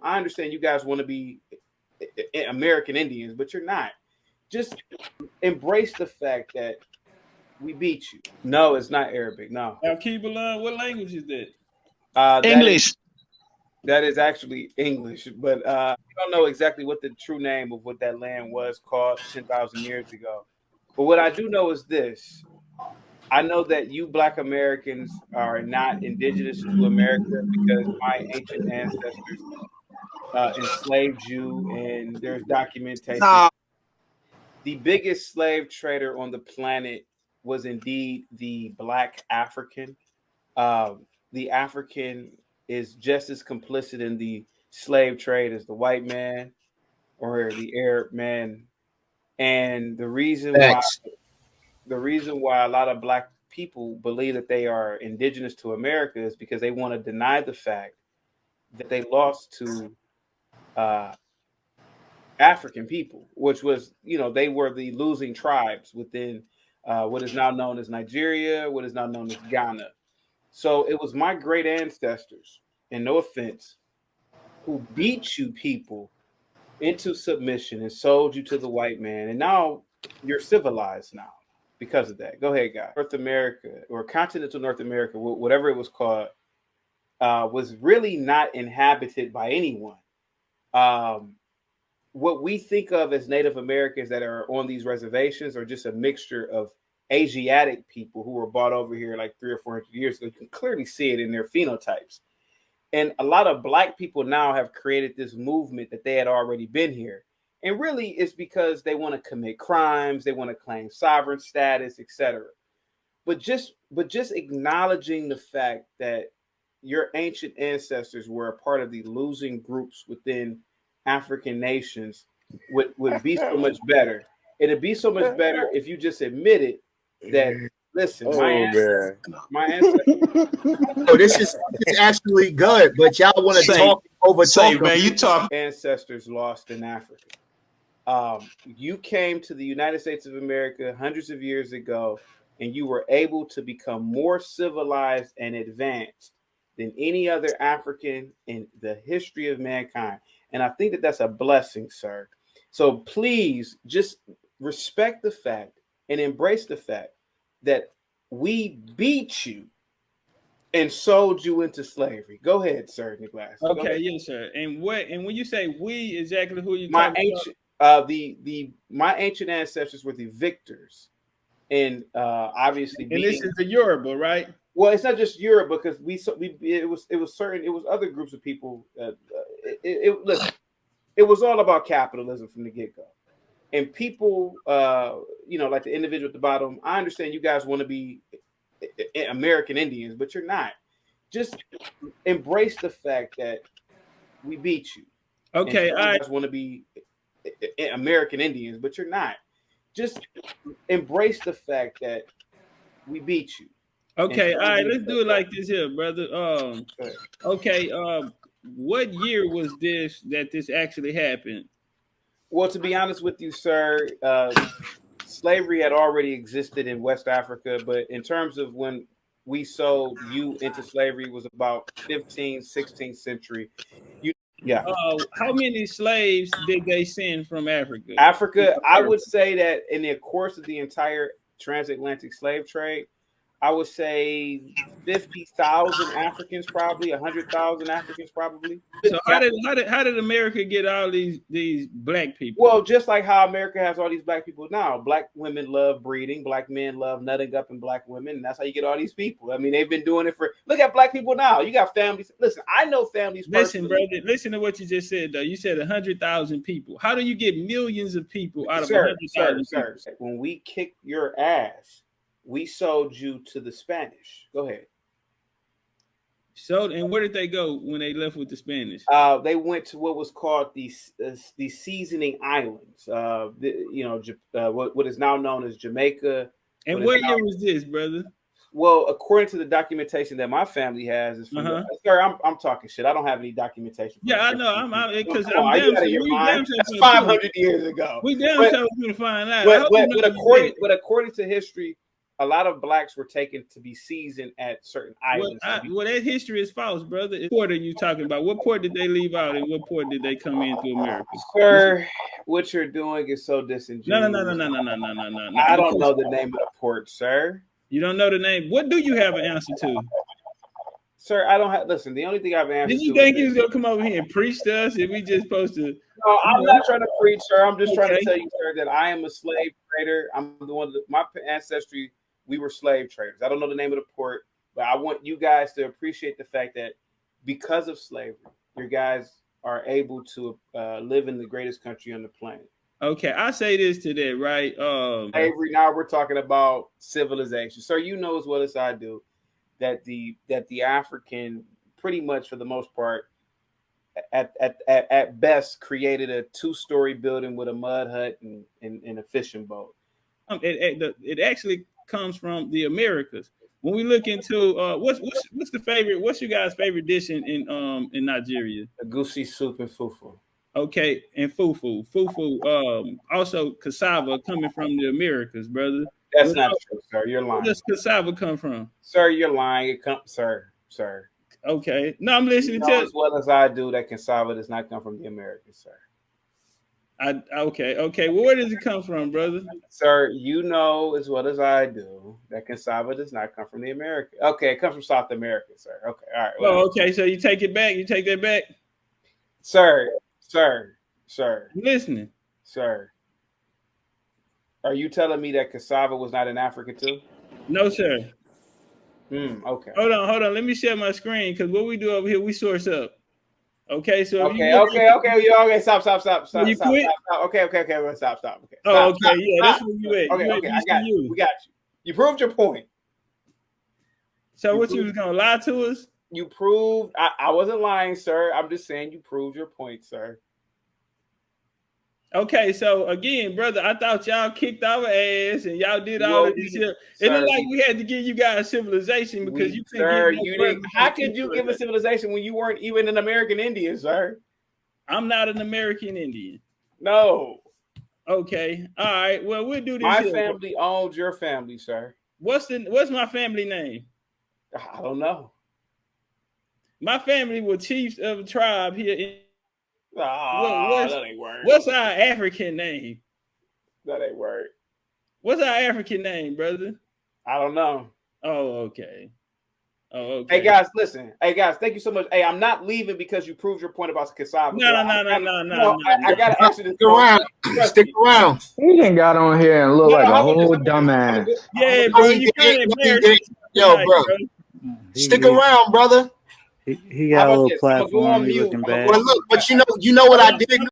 I understand you guys want to be American Indians, but you're not. Just embrace the fact that we beat you. No, it's not Arabic. No, Now, Keebalon, what language is that? that English. is actually English, but we don't know exactly what the true name of what that land was called 10,000 years ago. But what I do know is this: I know that you Black Americans are not indigenous to America because my ancient ancestors enslaved you, and there's documentation. Nah. The biggest slave trader on the planet was indeed the Black African. The African is just as complicit in the slave trade as the white man or the Arab man. And Facts. the reason why a lot of Black people believe that they are indigenous to America is because they want to deny the fact that they lost to uh, African people, which was, they were the losing tribes within what is now known as Nigeria, what is now known as Ghana. So it was my great ancestors, and no offense, who beat you people into submission and sold you to the white man. And now you're civilized now because of that. Go ahead, guys. North America, or continental North America, whatever it was called, was really not inhabited by anyone. What we think of as Native Americans that are on these reservations are just a mixture of Asiatic people who were brought over here like 300 or 400 years ago. You can clearly see it in their phenotypes. And a lot of Black people now have created this movement that they had already been here. And really it's because they want to commit crimes, they want to claim sovereign status, etc. But just acknowledging the fact that your ancient ancestors were a part of the losing groups within African nations would be so much better. It'd be so much better if you just admitted that, listen, my ancestors. Oh, this is actually good, but y'all want to talk over talk. Man, you talk. Ancestors lost in Africa. You came to the United States of America hundreds of years ago, and you were able to become more civilized and advanced than any other African in the history of mankind. And I think that that's a blessing, sir. So please just respect the fact and embrace the fact that we beat you and sold you into slavery. Go ahead, sir, Nicholas. Okay, yes, sir. And when you say we, exactly who you my talking ancient my ancient ancestors were the victors, and obviously, and this is the Yoruba, right? Well, it's not just Europe because it was other groups of people. Listen, it was all about capitalism from the get-go. And people, like the individual at the bottom, I understand you guys want to be American Indians, but you're not. Just embrace the fact that we beat you. Okay, I guys want to be American Indians, but you're not. Just embrace the fact that we beat you. Okay, all right, let's do it like this here, brother. Okay, what year was this that this actually happened? Well, to be honest with you, sir, slavery had already existed in West Africa, but in terms of when we sold you into slavery was about 15th, 16th century. How many slaves did they send from Africa? Africa, I would say that in the course of the entire transatlantic slave trade, I would say 50,000 Africans, probably 100,000 Africans, probably. So how did America get all these black people? Well, just like how America has all these black people now. Black women love breeding. Black men love nutting up in black women, and that's how you get all these people. I mean, they've been doing it for. Look at black people now. You got families. Listen, I know families. Listen, brother. Listen to what you just said, though. You said 100,000 people. How do you get millions of people out of 100,000 people? When we kicked your ass, we sold you to the Spanish. Go ahead. So, and where did they go when they left with the Spanish? They went to what was called the Seasoning Islands. What is now known as Jamaica. And what year was this, brother? Well, according to the documentation that my family has, is from sir. I'm talking shit. I don't have any documentation. Yeah, I know. I'm because that's 500 years ago. We damn sure going to find out. But according to history, a lot of blacks were taken to be seasoned at certain islands. Well, that history is false, brother. What port are you talking about? What port did they leave out, and what port did they come into America? Sir, what you're doing is so disingenuous. No. I don't know the name of the port, sir. You don't know the name. What do you have an answer to? Sir, I don't have. Listen, the only thing I've answered. Did you think you was gonna come over here and preach to us, and we just supposed to? No, I'm not trying to preach, sir. I'm just trying to tell you, sir, that I am a slave trader. I'm the one. My ancestry, we were slave traders. I don't know the name of the port, but I want you guys to appreciate the fact that because of slavery, your guys are able to live in the greatest country on the planet. Okay, I say this to that, right? Slavery. Now we're talking about civilization, sir. You know as well as I do that the African, pretty much for the most part, at best, created a 2-story building with a mud hut and a fishing boat. It actually comes from the Americas. When we look into what's your guys' favorite dish in Nigeria? Egusi soup and fufu. Okay, and fufu. Also cassava coming from the Americas, brother. That's not true, sir. You're lying. Where does cassava come from? Sir, you're lying. It comes, sir. Okay. No, I'm listening to as well as I do that cassava does not come from the Americas, sir. Okay. Well, where does it come from, brother? Sir, you know as well as I do that cassava does not come from the Americas. Okay, it comes from South America, sir. Okay, all right. Well, okay, so you take it back. You take that back, sir. I'm listening, sir. Are you telling me that cassava was not in Africa too? No, sir. Okay. Hold on. Let me share my screen because what we do over here, we source up. Okay, so okay. Stop. You quit? Okay. Stop. Okay. Oh, okay. Yeah, that's where you at. Okay. I got you. We got you. You proved your point. So what you was gonna lie to us? You proved. I wasn't lying, sir. I'm just saying you proved your point, sir. Okay, so again, brother, I thought y'all kicked our ass and y'all did all of this shit. It looked like we had to give you guys civilization because you didn't. How could you give a civilization when you weren't even an American Indian, sir? I'm not an American Indian. No. Okay. All right. Well, we'll do this. My family owns your family, sir. What's my family name? I don't know. My family were chiefs of a tribe here in. That ain't word. What's our African name? That ain't word. What's our African name, brother? I don't know. Oh, okay. Hey guys, listen. Hey guys, thank you so much. Hey, I'm not leaving because you proved your point about cassava. No. I gotta answer this. Stick around. He didn't got on here and look like a whole dumbass. Yeah, bro, you can't embarrass. Yo, bro. Stick around, brother. He got a little platform. He looking bad. Well, look, but you know what I did.